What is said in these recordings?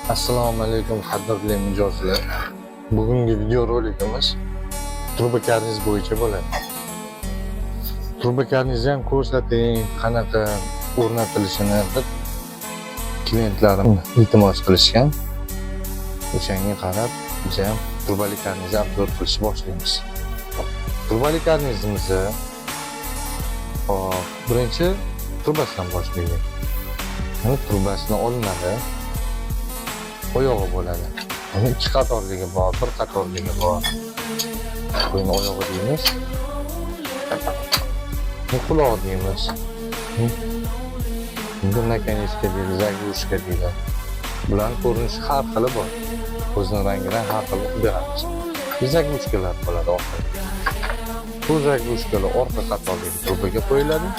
Assalomu alaykum qadrli mijozlar. Bugungi video rolikimiz truba karniz bo'yicha bo'ladi. Truba karnizni ham ko'rsating, qanaqa o'rnatilishini deb klientlarim iltimos qilishgan. O'shanga qarab biz ham trubali karnizni obzor qilishni boshlaymiz. Trubali karnizimizni birinchi trubasidan boshlaylik. Mana trubasini olinadi. Oyog'i bo'ladi. Uni ikki qatorligi bor, bir qatorligi bor. Buni oyog'i deymiz. Bu quloq deymiz. Buni nakaniska deydi, zagrushka deydi. Bularning ko'rinishi har xili bor. O'zining rangidan har xil beramiz. Zagrushkalar bo'ladi orqada. Bu zagrushkalar orqa qatorligi trubaga qo'yiladi.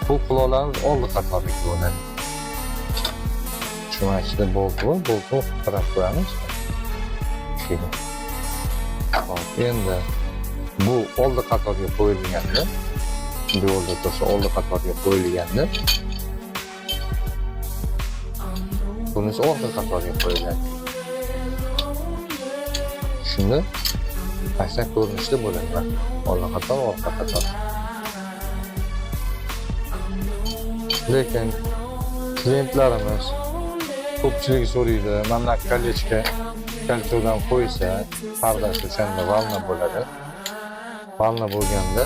Bu quloqlarimiz oldi qatorligi bo'ladi. Shu ichida boltni qarab qo'yamiz. Hop, endi bu oldi qatorga qo'yilganda, bu yo'lda tursa oldi qatorga qo'yilganda, bunisi orqa qatorga qo'yiladi. Shunda mana ko'rinishda bo'ladi. Oldi qator, orqa qator. Lekin klientlarimiz ko'pchilik so'raydi, mana kollechka kalchodan qo'ysa, pardasi o'shanda valna bo'ladi. Valna bo'lganda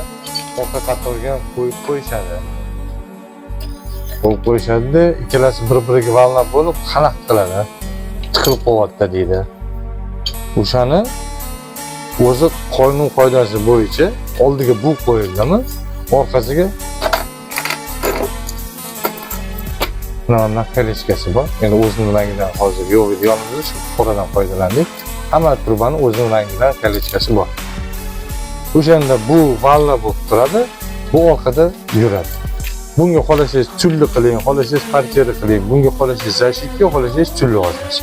orqa qatorga qo'yib qo'yishadi. Qo'yib qo'yishadi, ikkalasi bir-biriga valna bo'lib xalaq qiladi. Tiqilib qolyapti deydi. O'shani o'zi qonun qoidasi bo'yicha oldiga bu qo'yildimi, orqasiga nakalechkasi bor. Endi o'zining rangidan hozir yo'q edi, yonimizda shu qoradan foydalandik. Hamma trubani o'zining rangidan kalechkasi bor. O'shanda bu valna bo'lib turadi, bu orqada yuradi. Bunga xohlasangiz chulli qiling, xohlasangiz parcheri qiling, bunga xohlasangiz zashitga, xohlasangiz chulli olasiz.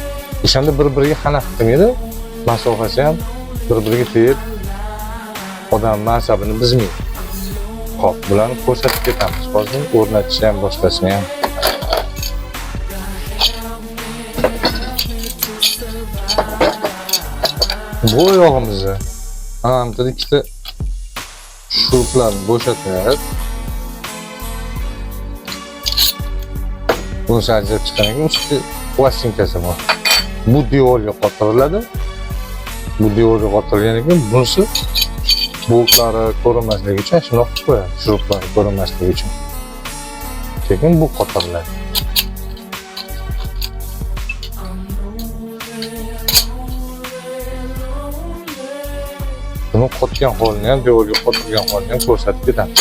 O'shanda bir-biriga xalaq qilmaydi, masofasi ham bir-biriga tegib odam asabini buzmaydi. Xo'p, bularni ko'rsatib ketamiz. Hozir o'rnatishni ham boshqasini ham. Bu oyog'imizni anamda ikkita shuruplarni bo'shatib, buni ajrab chiqqandan keyin uchta plastinkasi bor. Bu devorga qotiriladi. Bu devorga qotirilgandan keyin bunisi bo'klari ko'rinmasligi uchun shuni qilib qo'yadi, shuruplari ko'rinmasligi uchun. Keyin bu qotiriladi. Buni qotgan holini ham, devorga qotilgan holini ham ko'rsatib ketamiz.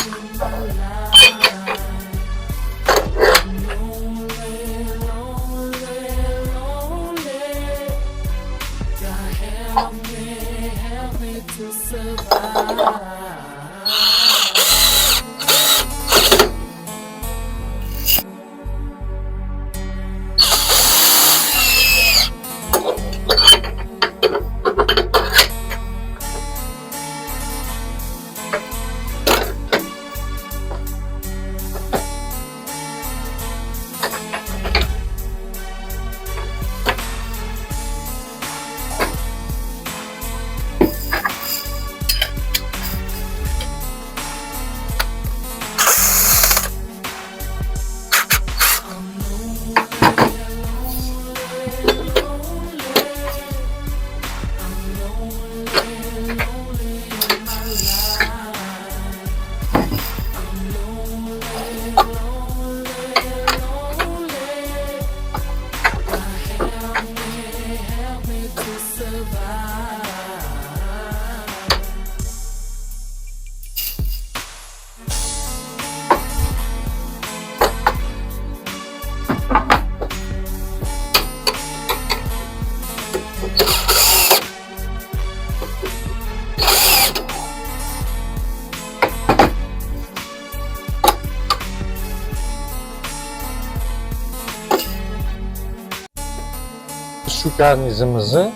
Şu karnizimizni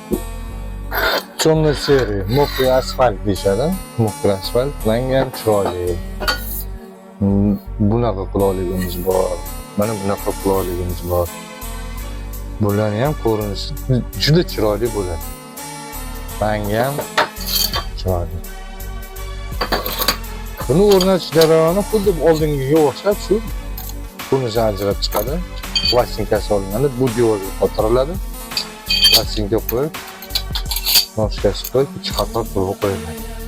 Темный серый, mokriy asfalt deyishadi. Mokriy asfalt menga ham chiroyli. Bunaqa qulayligimiz bor. Mana bunaqa qulayligimiz bor. Bularni ham ko'rinishi juda chiroyli bo'ladi. Menga ham chiroyli. Buni o'rnatish jarayoni xuddi oldingiga o'xshab shu. Buni ajratib chiqadi. Plastinkasi olinadi, bu devorga qotiriladi. Plastinka qo'yib, noshkasi qo'yib, ichi qator turib qo'yiladi.